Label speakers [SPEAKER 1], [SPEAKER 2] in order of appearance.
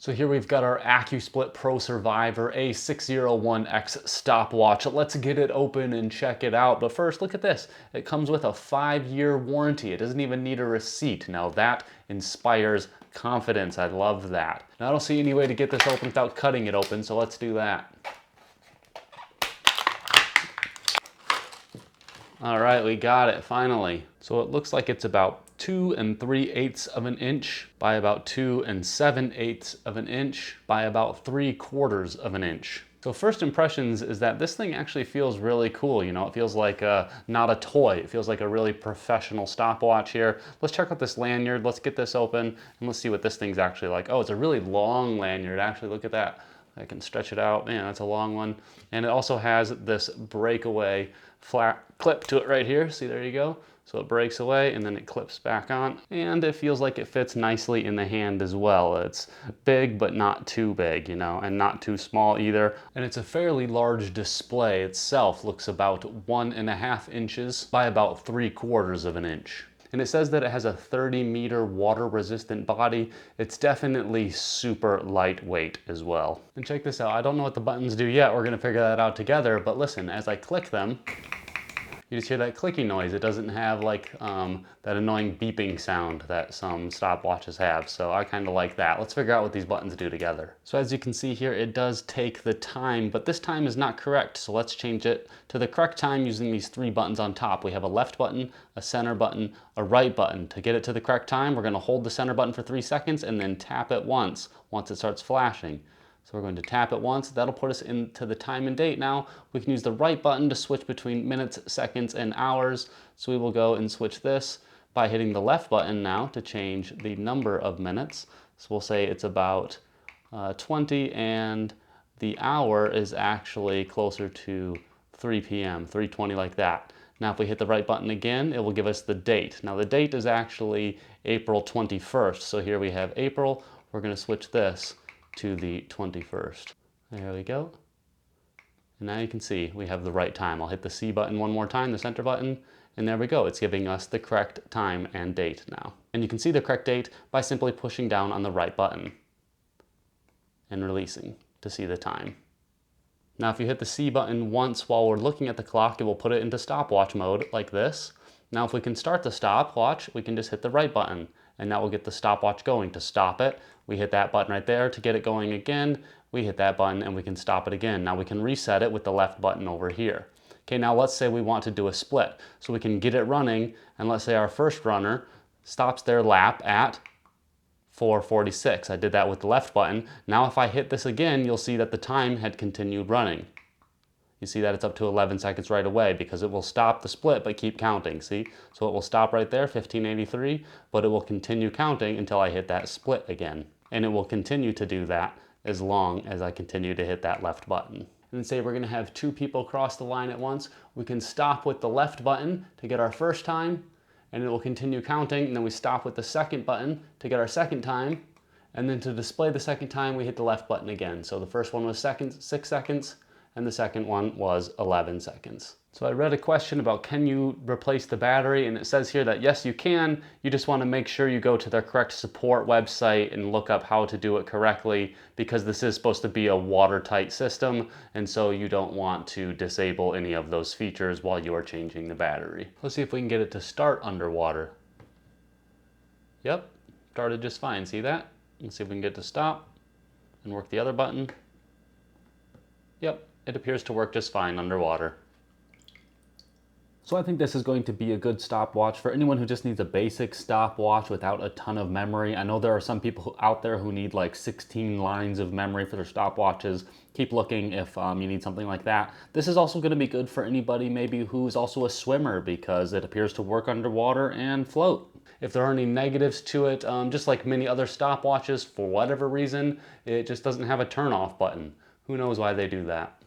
[SPEAKER 1] So here we've got our ACCUSPLIT Pro Survivor A601X Stopwatch. Let's get it open and check it out. But first, look at this. It comes with a 5-year warranty. It doesn't even need a receipt. Now that inspires confidence. I love that. Now I don't see any way to get this open without cutting it open, so let's do that. All right, we got it finally. So it looks like it's about 2 3/8 of an inch by about 2 7/8 of an inch by about 3/4 of an inch. So first impressions is that this thing actually feels really cool. You know, it feels like not a toy. It feels like a really professional stopwatch here. Let's check out this lanyard. Let's get this open and let's see what this thing's actually like. Oh, it's a really long lanyard. Actually, look at that. I can stretch it out. Man, that's a long one. And it also has this breakaway flat clip to it right here. See, there you go. So it breaks away and then it clips back on. And it feels like it fits nicely in the hand as well. It's big, but not too big, you know, and not too small either. And it's a fairly large display itself. Looks about 1.5 inches by about 3/4 of an inch. And it says that it has a 30-meter water-resistant body. It's definitely super lightweight as well. And check this out. I don't know what the buttons do yet. We're gonna figure that out together. But listen, as I click them, you just hear that clicking noise. It doesn't have like that annoying beeping sound that some stopwatches have. So I kind of like that. Let's figure out what these buttons do together. So as you can see here, it does take the time, but this time is not correct. So let's change it to the correct time using these 3 buttons on top. We have a left button, a center button, a right button. To get it to the correct time, we're gonna hold the center button for 3 seconds and then tap it once it starts flashing. So we're going to tap it once. That'll put us into the time and date now. We can use the right button to switch between minutes, seconds, and hours. So we will go and switch this by hitting the left button now to change the number of minutes. So we'll say it's about 20 and the hour is actually closer to 3 p.m., 3:20 like that. Now if we hit the right button again, it will give us the date. Now the date is actually April 21st. So here we have April. We're going to switch this to the 21st. There we go. And now you can see we have the right time. I'll hit the C button one more time, the center button, and there we go. It's giving us the correct time and date now. And you can see the correct date by simply pushing down on the right button and releasing to see the time. Now if you hit the C button once while we're looking at the clock, it will put it into stopwatch mode like this. Now if we can start the stopwatch, we can just hit the right button and that will get the stopwatch going. To stop it, we hit that button right there. To get it going again, we hit that button and we can stop it again. Now we can reset it with the left button over here. Okay, now let's say we want to do a split. So we can get it running and let's say our first runner stops their lap at 4:46. I did that with the left button. Now if I hit this again, you'll see that the time had continued running. You see that it's up to 11 seconds right away because it will stop the split but keep counting, see? So it will stop right there, 1583, but it will continue counting until I hit that split again. And it will continue to do that as long as I continue to hit that left button. And then say we're gonna have 2 people cross the line at once. We can stop with the left button to get our first time, and it will continue counting, and then we stop with the second button to get our second time, and then to display the second time, we hit the left button again. So the first one was 6 seconds, and the second one was 11 seconds. So I read a question about can you replace the battery, and it says here that yes, you can. You just want to make sure you go to their correct support website and look up how to do it correctly, because this is supposed to be a watertight system, and so you don't want to disable any of those features while you are changing the battery. Let's see if we can get it to start underwater. Yep, started just fine, see that? Let's see if we can get it to stop and work the other button. Yep. It appears to work just fine underwater. So I think this is going to be a good stopwatch for anyone who just needs a basic stopwatch without a ton of memory. I know there are some people out there who need like 16 lines of memory for their stopwatches. Keep looking if you need something like that. This is also going to be good for anybody maybe who's also a swimmer because it appears to work underwater and float. If there are any negatives to it, just like many other stopwatches, for whatever reason, it just doesn't have a turn off button. Who knows why they do that?